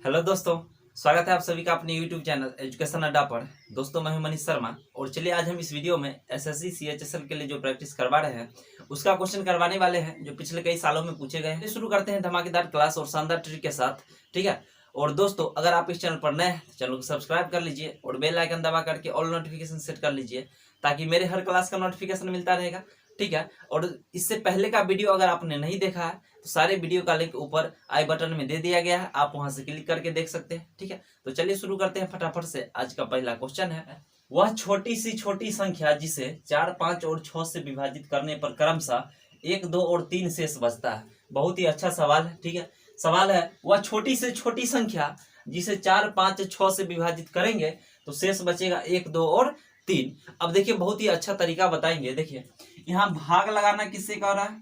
Hello दोस्तों, स्वागत है आप सभी का अपने यूट्यूब चैनल एजुकेशन अड्डा पर। दोस्तों मैं हूं मनीष शर्मा और चलिए आज हम इस वीडियो में एसएससी सीएचएसएल के लिए जो प्रैक्टिस करवा रहे हैं उसका क्वेश्चन करवाने वाले हैं जो पिछले कई सालों में पूछे गए हैं। शुरू करते हैं धमाकेदार क्लास और शानदार ट्रिक के साथ, ठीक है। और दोस्तों अगर आप इस चैनल पर नए हैं तो चैनल को सब्सक्राइब कर लीजिए और बेल आइकन दबा करके ऑल नोटिफिकेशन सेट कर लीजिए ताकि मेरे हर क्लास का नोटिफिकेशन मिलता रहेगा, ठीक है। और इससे पहले का वीडियो अगर आपने नहीं देखा है तो सारे वीडियो का लिंक ऊपर आई बटन में दे दिया गया है, आप वहां से क्लिक करके देख सकते हैं, ठीक है। तो चलिए शुरू करते हैं फटाफट से। आज का पहला क्वेश्चन है, वह छोटी सी छोटी संख्या जिसे 4, 5 और 6 से विभाजित करने पर क्रमशः 1, 2 और 3 शेष बचता है। बहुत ही अच्छा सवाल है, ठीक है। सवाल है वह छोटी से छोटी संख्या जिसे 4, 5, 6 से विभाजित करेंगे तो शेष बचेगा 1, 2 और 3। अब देखिए बहुत ही अच्छा तरीका बताएंगे। देखिए यहाँ भाग लगाना किससे कर रहा है,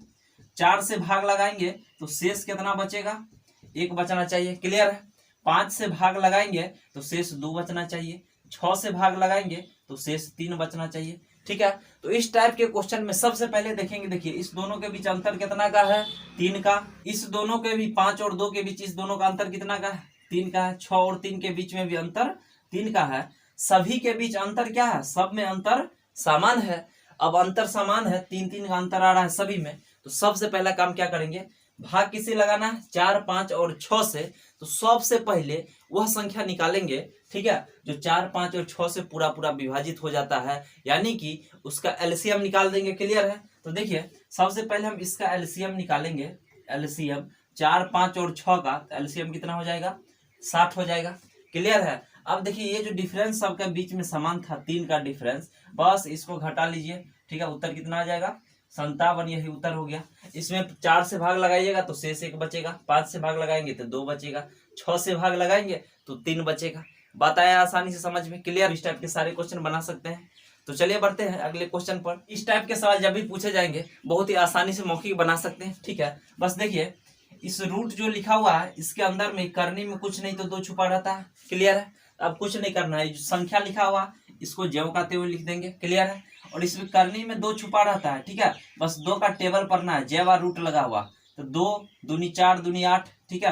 4 से भाग लगाएंगे तो शेष कितना बचेगा, 1 बचना चाहिए, क्लियर है। 5 से भाग लगाएंगे तो शेष 2 बचना चाहिए, 6 से भाग लगाएंगे तो शेष 3 बचना चाहिए, ठीक है। तो इस टाइप के क्वेश्चन में सबसे पहले देखेंगे, देखिए इस दोनों के बीच अंतर कितना का है, 3 का। इस दोनों के भी 5 और 2 के बीच इस दोनों का अंतर कितना का है, 3 का है। 6 और 3 के बीच में भी अंतर 3 का है। सभी के बीच अंतर क्या है, सब में अंतर समान है। अब अंतर समान है, 3-3 का अंतर आ रहा है सभी में। तो सबसे पहला काम क्या करेंगे, भाग किसे लगाना है, 4, 5 और 6 से। तो सबसे पहले वह संख्या निकालेंगे, ठीक है, जो 4, 5 और 6 से पूरा पूरा विभाजित हो जाता है, यानी कि उसका एलसीएम निकाल देंगे, क्लियर है। तो देखिए सबसे पहले हम इसका एलसीएम निकालेंगे। एलसीएम 4, 5 और 6 का एलसीएम कितना हो जाएगा, 60 हो जाएगा, क्लियर है। अब देखिए ये जो डिफरेंस सबके बीच में समान था, 3 का डिफरेंस, बस इसको घटा लीजिए, ठीक है। उत्तर कितना आ जाएगा, 57, यही उत्तर हो गया। इसमें 4 से भाग लगाइएगा तो शेष 1 बचेगा, 5 से भाग लगाएंगे तो 2 बचेगा, 6 से भाग लगाएंगे तो 3 बचेगा। बात आया आसानी से समझ में, क्लियर। इस टाइप के सारे क्वेश्चन बना सकते हैं। तो चलिए बढ़ते हैं अगले क्वेश्चन पर। इस टाइप के सवाल जब भी पूछे जाएंगे बहुत ही आसानी से मौखिक बना सकते हैं, ठीक है। बस देखिए इस रूट जो लिखा हुआ है इसके अंदर में करनी में कुछ नहीं तो 2 छुपा रहता है, क्लियर है। अब कुछ नहीं करना है, जो संख्या लिखा हुआ इसको ज्यों का त्यों लिख देंगे, क्लियर है। और इसमें करनी में 2 छुपा रहता है, ठीक है। बस 2 का टेबल पढ़ना है, जेवा रूट लगा हुआ। तो 2 दूनी 4 दूनी 8, ठीक है।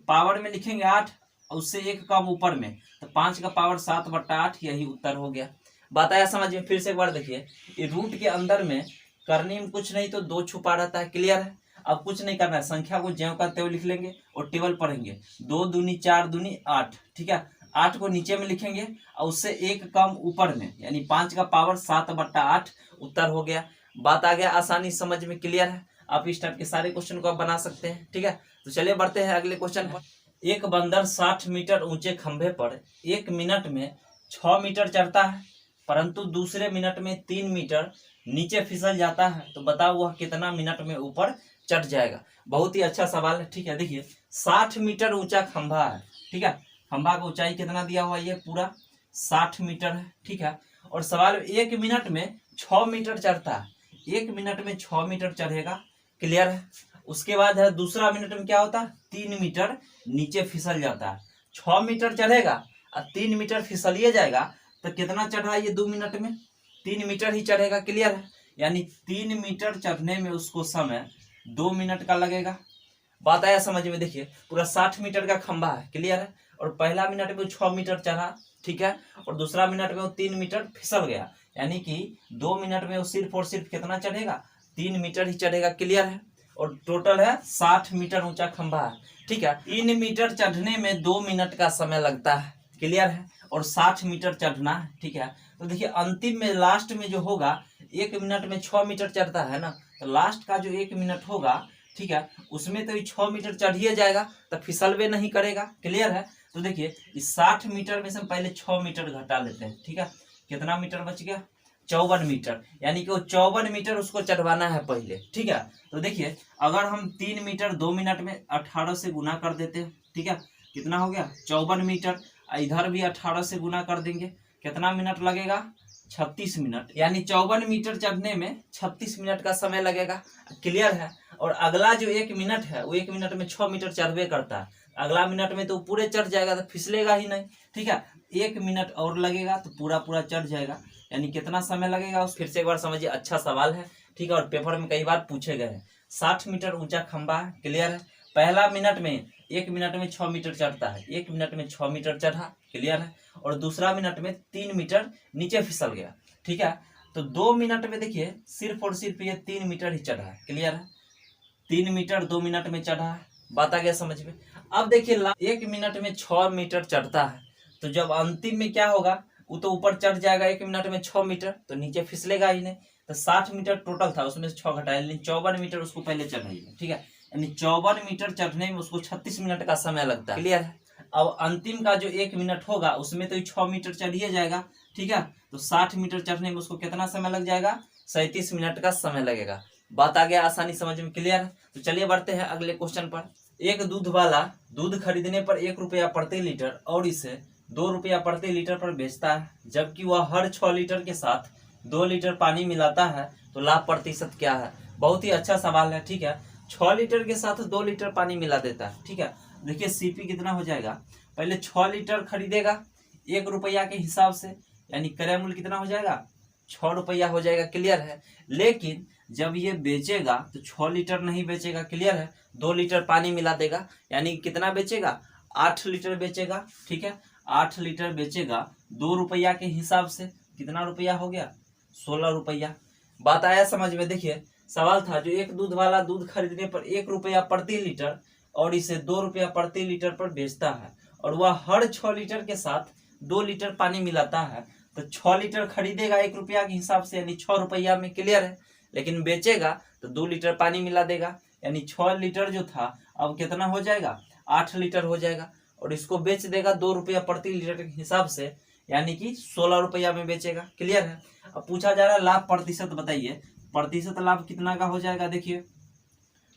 पावर में लिखेंगे 8 और उससे 1 कम ऊपर में, तो 5 का पावर 7/8, यही उत्तर हो गया। बात आया समझ में। फिर से एक बार देखिए, ये रूट के अंदर में करनी में कुछ नहीं तो 2 छुपा रहता है, क्लियर है। अब कुछ नहीं करना है, संख्या को ज्यों का त्यों लिख लेंगे और टेबल पढ़ेंगे। 2 दूनी 4 दूनी 8, ठीक है। 8 को नीचे में लिखेंगे और उससे 1 कम ऊपर में, यानी 5 का पावर 7/8, उत्तर हो गया। बात आ गया आसानी समझ में, क्लियर है। आप इस टाइप के सारे क्वेश्चन को आप बना सकते हैं, ठीक है। तो चलिए बढ़ते हैं अगले क्वेश्चन पर। एक बंदर 60 मीटर ऊंचे खंभे पर 1 मिनट में 6 मीटर चढ़ता है, परंतु दूसरे मिनट में 3 मीटर नीचे फिसल जाता है, तो बताओ वह कितना मिनट में ऊपर चढ़ जाएगा। बहुत ही अच्छा सवाल है, ठीक है। देखिए 60 मीटर ऊंचा खंभा है, ठीक है। खंभा का ऊंचाई कितना दिया हुआ, ये पूरा 60 मीटर है, ठीक है। और सवाल 1 मिनट में 6 मीटर चढ़ता है, 1 मिनट में 6 मीटर चढ़ेगा, क्लियर है। उसके बाद है दूसरा मिनट में क्या होता है, 3 मीटर नीचे फिसल जाता है। 6 मीटर चढ़ेगा और 3 मीटर फिसलिए जाएगा, तो कितना चढ़ा है ये 2 मिनट में, 3 मीटर ही चढ़ेगा, क्लियर है। यानी 3 मीटर चढ़ने में उसको समय 2 मिनट का लगेगा। बात आया समझ में। देखिए पूरा 60 मीटर का खंभा है, क्लियर है। और पहला मिनट में 6 मीटर चढ़ा, ठीक है। और दूसरा मिनट में वो 3 मीटर फिसल गया, यानी कि 2 मिनट में वो सिर्फ और सिर्फ कितना चढ़ेगा, 3 मीटर ही चढ़ेगा, क्लियर है। और टोटल है 60 मीटर ऊंचा खंभा है, ठीक है। 3 मीटर चढ़ने में 2 मिनट का समय लगता है, क्लियर है। और 60 मीटर चढ़ना है, ठीक है। तो देखिए अंतिम में लास्ट में जो होगा, 1 मिनट में 6 मीटर चढ़ता है ना, तो लास्ट का जो 1 मिनट होगा, ठीक है, उसमें तो 6 मीटर चढ़िए जाएगा, तो फिसलवे नहीं करेगा, क्लियर है। तो देखिए इस 60 मीटर में से पहले 6 मीटर घटा लेते हैं, ठीक है। कितना मीटर बच गया, 54 मीटर, यानी कि वो 54 मीटर उसको चढ़वाना है पहले, ठीक है। तो देखिए अगर हम 3 मीटर 2 मिनट में 18 से गुना कर देते हैं, ठीक है, कितना हो गया 54 मीटर। इधर भी 18 से गुना कर देंगे, कितना मिनट लगेगा, 36 मिनट, यानी 54 मीटर चढ़ने में 36 मिनट का समय लगेगा, क्लियर है। और अगला जो 1 मिनट है वो 1 मिनट में 6 मीटर चढ़वे करता है, अगला मिनट में तो पूरे चढ़ जाएगा, तो फिसलेगा ही नहीं, ठीक है। 1 मिनट और लगेगा तो पूरा पूरा चढ़ जाएगा, यानी कितना समय लगेगा उस। फिर से एक बार समझिए, अच्छा सवाल है, ठीक है। और पेपर में कई बार पूछे गए हैं। 60 मीटर ऊंचा खंभा है, क्लियर है। पहला मिनट में 1 मिनट में 6 मीटर चढ़ता है, 1 मिनट में 6 मीटर चढ़ा, क्लियर है। और दूसरा मिनट में 3 मीटर नीचे फिसल गया, ठीक है। तो 2 मिनट में देखिए सिर्फ और सिर्फ ये 3 मीटर ही चढ़ा है, क्लियर है। 3 मीटर 2 मिनट में चढ़ा है, बात आ गया समझ में। अब देखिए 1 मिनट में 6 मीटर चढ़ता है, तो जब अंतिम में क्या होगा, वो तो ऊपर चढ़ जाएगा 1 मिनट में 6 मीटर, तो नीचे फिसलेगा ही नहीं। तो 60 मीटर टोटल था, उसमें से 6 घटाया, लेकिन 54 मीटर उसको पहले चढ़ाइए, ठीक है। यानी 54 मीटर चढ़ने में उसको 36 मिनट का समय लगता है, क्लियर है। अब अंतिम का जो 1 मिनट होगा उसमें तो 6 मीटर चढ़िए जाएगा, ठीक है। तो 60 मीटर चढ़ने में उसको कितना समय लग जाएगा, 37 मिनट का समय लगेगा। बात आ गया आसानी समझ में, क्लियर है। तो चलिए बढ़ते हैं अगले क्वेश्चन पर। एक दूध वाला दूध खरीदने पर 1 रुपया प्रति लीटर और इसे 2 रुपया प्रति लीटर पर बेचता है, जबकि वह हर 6 लीटर के साथ 2 लीटर पानी मिलाता है, तो लाभ प्रतिशत क्या है। बहुत ही अच्छा सवाल है, ठीक है। 6 लीटर के साथ 2 लीटर पानी मिला देता है, ठीक है। देखिए सीपी कितना हो जाएगा, पहले 6 लीटर खरीदेगा 1 रुपया के हिसाब से, यानी क्रय मूल्य कितना हो जाएगा, 6 रुपया हो जाएगा, क्लियर है। लेकिन जब ये बेचेगा तो 6 लीटर नहीं बेचेगा, क्लियर है। 2 लीटर पानी मिला देगा, यानी कितना बेचेगा, 8 लीटर बेचेगा, ठीक है। 8 लीटर बेचेगा 2 रुपया के हिसाब से, कितना रुपया हो गया, 16 रुपया। बात आया समझ में। देखिए सवाल था जो एक दूध वाला दूध खरीदने पर 1 रुपया प्रति लीटर और इसे 2 रुपया प्रति लीटर पर बेचता है, और वह हर 6 लीटर के साथ 2 लीटर पानी मिलाता है, तो 6 लीटर खरीदेगा 1 रुपया के हिसाब से, यानी 6 रुपया में, क्लियर है। लेकिन बेचेगा तो 2 लीटर पानी मिला देगा, यानी 6 लीटर जो था अब कितना हो जाएगा, 8 लीटर हो जाएगा। और इसको बेच देगा 2 रुपया प्रति लीटर के हिसाब से, यानी कि 16 रुपया में बेचेगा, क्लियर है। अब पूछा जा रहा है लाभ प्रतिशत बताइए, प्रतिशत लाभ कितना का हो जाएगा। देखिए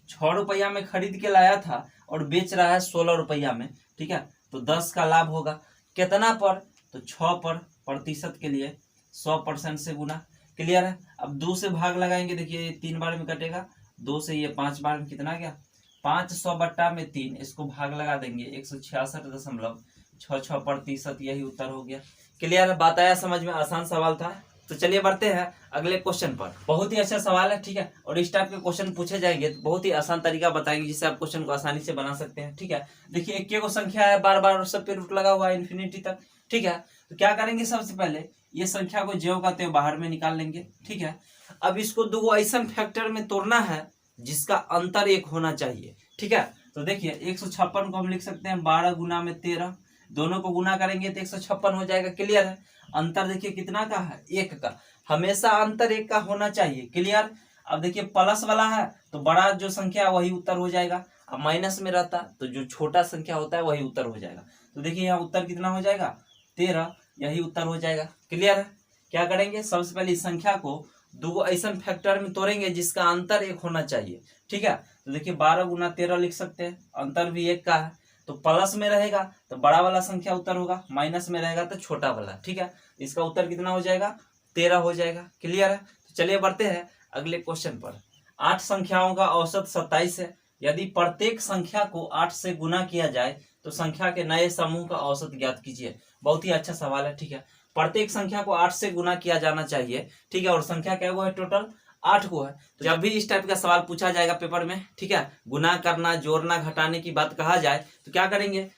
6 रुपया में खरीद के लाया था और बेच रहा है 16 रुपया में, ठीक है। तो 10 का लाभ होगा, कितना पर, तो 6 पर, प्रतिशत के लिए 100% से गुना, क्लियर है। अब 2 से भाग लगाएंगे, देखिए 3 बार में कटेगा, 2 से ये 5 बार में कितना गया, 500 बट्टा में 3, इसको भाग लगा देंगे 166.66%, यही उत्तर हो गया, क्लियर है। बात आया समझ में, आसान सवाल था। तो चलिए बढ़ते हैं अगले क्वेश्चन पर। बहुत ही अच्छा सवाल है, ठीक है। और इस टाइप के क्वेश्चन पूछे जाएंगे तो बहुत ही आसान तरीका बताएंगे जिससे आप क्वेश्चन को आसानी से बना सकते हैं, ठीक है। देखिए एक को संख्या है, बार बार सब पे रूट लगा हुआ है इन्फिनिटी तक, ठीक है। तो क्या करेंगे, सबसे पहले ये संख्या को ज्यों का त्यों बाहर में निकाल लेंगे, ठीक है। अब इसको दो ऐसा फैक्टर में तोड़ना है जिसका अंतर 1 होना चाहिए, ठीक है। तो देखिए 156 को हम लिख सकते हैं 12 गुना में 13, दोनों को गुना करेंगे तो 156 हो जाएगा, क्लियर है। अंतर देखिए कितना का है, 1 का, हमेशा अंतर 1 का होना चाहिए, क्लियर। अब देखिए प्लस वाला है तो बड़ा जो संख्या है वही उत्तर हो जाएगा, अब माइनस में रहता तो जो छोटा संख्या होता है वही उत्तर हो जाएगा। तो देखिए यहाँ उत्तर कितना हो जाएगा, 13, यही उत्तर हो जाएगा, क्लियर है। क्या करेंगे, सबसे पहले इस संख्या को दो ऐसा फैक्टर में तोड़ेंगे जिसका अंतर 1 होना चाहिए, ठीक है। तो देखिए 12 गुना 13 लिख सकते हैं, अंतर भी 1 का है, तो प्लस में रहेगा तो बड़ा वाला संख्या उत्तर होगा, माइनस में रहेगा तो छोटा वाला, ठीक है। इसका उत्तर कितना हो जाएगा, 13 हो जाएगा, क्लियर है। तो चलिए बढ़ते हैं अगले क्वेश्चन पर। 8 संख्याओं का औसत 27 है, यदि प्रत्येक संख्या को 8 से गुना किया जाए तो संख्या के नए समूह का औसत ज्ञात कीजिए। बहुत ही अच्छा सवाल है, ठीक है। प्रत्येक संख्या को 8 से गुना किया जाना चाहिए, ठीक है। और संख्या क्या हुआ है, टोटल 8 को है। तो जब भी इस टाइप का सवाल पूछा जाएगा पेपर में, ठीक है, गुना करना, जोड़ना, घटाने की बात कहा जाए तो क्या करेंगे,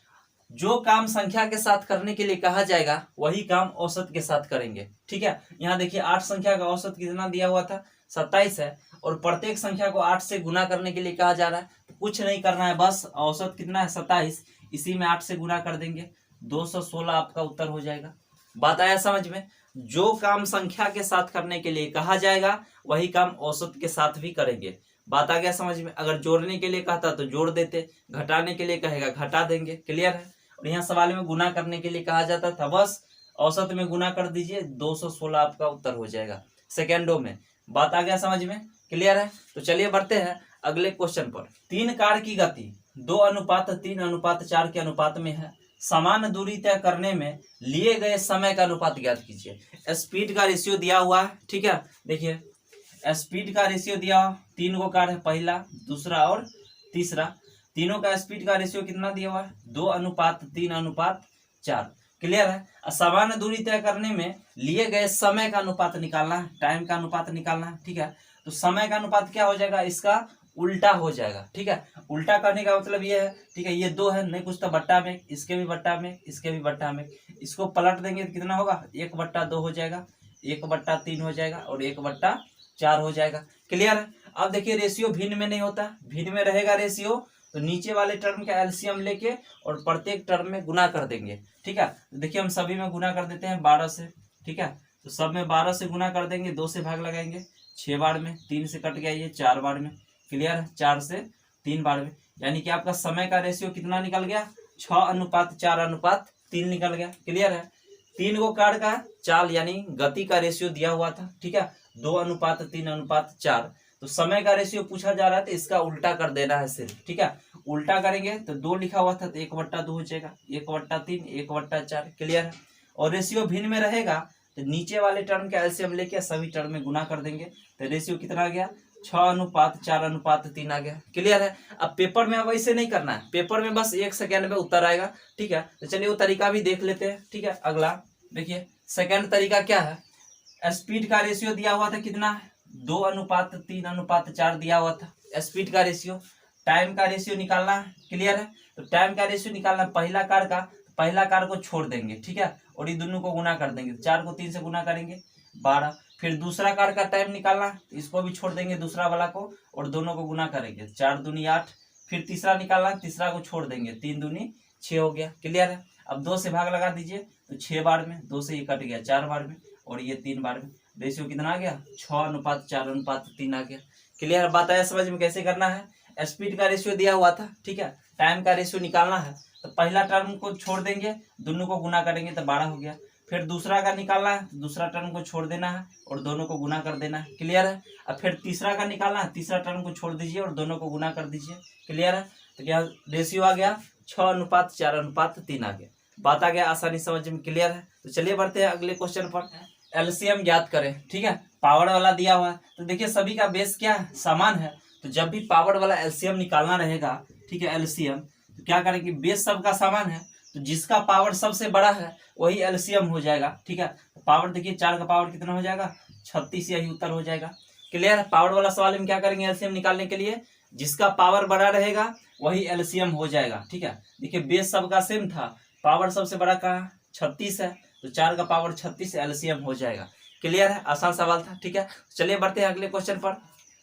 जो काम संख्या के साथ करने के लिए कहा जाएगा वही काम औसत के साथ करेंगे, ठीक है। यहाँ देखिए 8 संख्या का औसत कितना दिया हुआ था, 27 है, और प्रत्येक संख्या को 8 से गुना करने के लिए कहा जा रहा है, तो कुछ नहीं करना है, बस औसत कितना है 27, इसी में 8 से गुना कर देंगे, 216 आपका उत्तर हो जाएगा। बात आया समझ में। जो काम संख्या के साथ करने के लिए कहा जाएगा वही काम औसत के साथ भी करेंगे। बात आ गया समझ में। अगर जोड़ने के लिए कहता तो जोड़ देते, घटाने के लिए कहेगा घटा देंगे, क्लियर है। और यहाँ सवाल में गुना करने के लिए कहा जाता था, बस औसत में गुना कर दीजिए, 216 आपका उत्तर हो जाएगा सेकेंडों में। बात आ गया समझ में, क्लियर है। तो चलिए बढ़ते हैं अगले क्वेश्चन पर। 3 कार की गति 2:3:4 के अनुपात में है, समान दूरी तय करने में लिए गए समय का अनुपात ज्ञात कीजिए। स्पीड का रेशियो दिया हुआ है, ठीक है। देखिए स्पीड का रेशियो दिया हुआ, 3 गो कार है, पहला, दूसरा और तीसरा, तीनों का स्पीड का रेशियो कितना दिया हुआ है, 2:3:4, क्लियर है। समान दूरी तय करने में लिए गए समय का अनुपात निकालना है, टाइम का अनुपात निकालना है, ठीक है। तो समय का अनुपात क्या हो जाएगा, इसका उल्टा हो जाएगा। ठीक है, उल्टा करने का मतलब ये है, ठीक है, ये 2 है, नहीं कुछ तो बट्टा में, इसके भी बट्टा में, इसके भी बट्टा में, इसको पलट देंगे तो कितना होगा, 1/2 हो जाएगा, 1/3 हो जाएगा और 1/4 हो जाएगा। क्लियर है। अब देखिए रेशियो भिन्न में नहीं होता, भिन्न में रहेगा रेशियो तो नीचे वाले टर्म का एलसीएम लेके और प्रत्येक टर्म में गुना कर देंगे। ठीक है, तो देखिए हम सभी में गुना कर देते हैं 12 से। ठीक है, तो सब में 12 से गुना कर देंगे, 2 से भाग लगाएंगे 6 बार में, 3 से कट गया ये 4 बार में। क्लियर है, 4 से 3 बार में, यानी कि आपका समय का रेशियो कितना निकल गया, 6:4:3 निकल गया। क्लियर है, 3 को कार का चाल यानी गति का रेशियो दिया हुआ था। ठीक है, 2:3:4, तो समय का रेशियो पूछा जा रहा है तो इसका उल्टा कर देना है सिर्फ। ठीक है, उल्टा करेंगे तो 2 लिखा हुआ था तो 1/2 हो जाएगा, 1/3, 1/4। क्लियर है, और रेशियो भिन्न में रहेगा तो नीचे वाले टर्म का एलसीएम लेके सभी टर्म में गुना कर देंगे तो रेशियो कितना आ गया, 6:4:3 आ गया। क्लियर है। अब पेपर में अब ऐसे नहीं करना है, पेपर में बस 1 सेकेंड में उत्तर आएगा। ठीक है, तो चलिए वो तरीका भी देख लेते हैं। ठीक है, अगला देखिए सेकेंड तरीका क्या है, स्पीड का रेशियो दिया हुआ था कितना है, 2:3:4 दिया हुआ था स्पीड का रेशियो। टाइम का रेशियो निकालना है। क्लियर है, तो टाइम का रेशियो निकालना पहला कार का, पहला कार को छोड़ देंगे। ठीक है, और ये दोनों को गुना कर देंगे, 4 को 3 से गुना करेंगे 12। फिर दूसरा कार का टाइम निकालना है, इसको भी छोड़ देंगे दूसरा वाला को और दोनों को गुना करेंगे, 4 दूनी 8। फिर तीसरा निकालना, तीसरा को छोड़ देंगे, 3 दूनी 6 हो गया। क्लियर है, अब 2 से भाग लगा दीजिए तो 6 बार में, 2 से ये कट गया 4 बार में और ये 3 बार में, रेशियो कितना आ गया, 6:4:3 आ गया। क्लियर, बात आया समझ में कैसे करना है। स्पीड का रेशियो दिया हुआ था। ठीक है, टाइम का रेशियो निकालना है तो पहला टर्म को छोड़ देंगे, दोनों को गुना करेंगे तो 12 हो गया। फिर दूसरा का निकालना है तो दूसरा टर्म को छोड़ देना है और दोनों को गुना कर देना है। क्लियर है, अब फिर तीसरा का निकालना है, तीसरा टर्म को छोड़ दीजिए और दोनों को गुना कर दीजिए। क्लियर है, तो क्या रेशियो आ गया, 6:4:3 आ गया। बात आ गया आसानी समझ में। क्लियर है, तो चलिए बढ़ते हैं अगले क्वेश्चन पर। एलसीएम ज्ञात करें। ठीक है, पावर वाला दिया हुआ है तो देखिए सभी का बेस क्या है, समान है, तो जब भी पावर वाला एलसीएम निकालना रहेगा, ठीक है, एलसीएम, तो क्या करेंगे, बेस सबका समान है तो जिसका पावर सबसे बड़ा है वही एलसीएम हो जाएगा। ठीक है, तो पावर देखिए 4 का पावर कितना हो जाएगा, 36, यही उत्तर हो जाएगा। क्लियर है, पावर वाला सवाल में क्या करेंगे एलसीएम निकालने के लिए, जिसका पावर बड़ा रहेगा वही एलसीएम हो जाएगा। ठीक है, देखिए बेस सबका सेम था, पावर सबसे बड़ा कहाँ 36 है तो 4 का पावर 36 एलसीएम हो जाएगा। क्लियर है, आसान सवाल था। ठीक है, चलिए बढ़ते हैं अगले क्वेश्चन पर।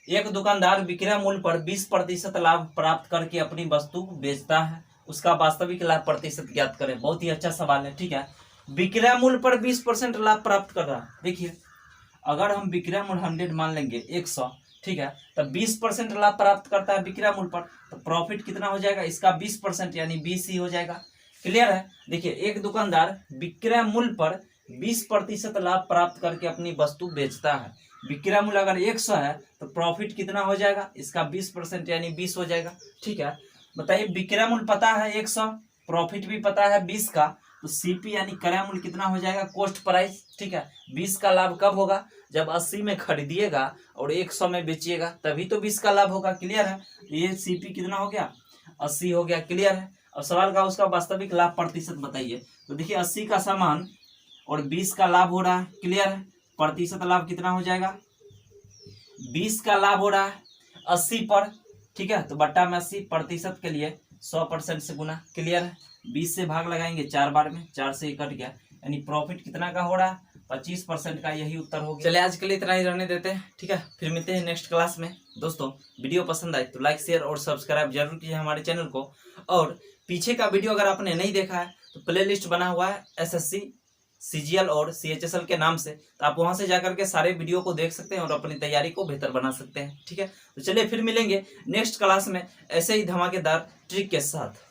एक दुकानदार विक्रय मूल्य पर 20% लाभ प्राप्त करके अपनी वस्तु बेचता है, उसका वास्तविक लाभ प्रतिशत ज्ञात करें। बहुत ही अच्छा सवाल है। ठीक है, विक्रय मूल्य पर 20% लाभ प्राप्त कर रहा है। देखिए अगर हम विक्रय मूल्य 100 मान लेंगे 100, ठीक है, तो 20% लाभ प्राप्त करता है विक्रय मूल्य पर, तो प्रॉफिट कितना हो जाएगा इसका 20% यानी 20 ही हो जाएगा। क्लियर है, देखिए एक दुकानदार विक्रय मूल्य पर 20% लाभ प्राप्त करके अपनी वस्तु बेचता है। विक्रय मूल्य अगर 100 है तो प्रॉफिट कितना हो जाएगा इसका 20% यानी 20 हो जाएगा। ठीक है, बताइए विक्रय मूल्य पता है 100, प्रॉफिट भी पता है 20 का, तो सीपी यानी क्रय मूल्य कितना हो जाएगा, कॉस्ट प्राइस। ठीक है, 20 का लाभ कब होगा, जब 80 में खरीदिएगा और 100 में बेचिएगा तभी तो 20 का लाभ होगा। क्लियर है, तो ये सीपी कितना हो गया, 80 हो गया। क्लियर है, अब सवाल का उसका वास्तविक लाभ प्रतिशत बताइए, तो देखिए 80 का सामान और 20 का लाभ हो रहा है। क्लियर है, प्रतिशत लाभ कितना हो जाएगा, 20 का लाभ हो रहा है 80 पर। ठीक है, तो बट्टा में 80, प्रतिशत के लिए 100% से गुना। क्लियर है, 20 से भाग लगाएंगे 4 बार में, 4 से कट गया, यानी प्रॉफिट कितना का हो रहा है 25% का, यही उत्तर हो गया। चलिए आज के लिए इतना ही रहने देते हैं। ठीक है, फिर मिलते हैं नेक्स्ट क्लास में। दोस्तों वीडियो पसंद आए तो लाइक शेयर और सब्सक्राइब जरूर कीजिए हमारे चैनल को, और पीछे का वीडियो अगर आपने नहीं देखा है तो प्ले लिस्ट बना हुआ है एसएससी, सीजीएल और सीएचएसएल के नाम से, तो आप वहां से जाकर के सारे वीडियो को देख सकते हैं और अपनी तैयारी को बेहतर बना सकते हैं। ठीक है, तो चलिए फिर मिलेंगे नेक्स्ट क्लास में ऐसे ही धमाकेदार ट्रिक के साथ।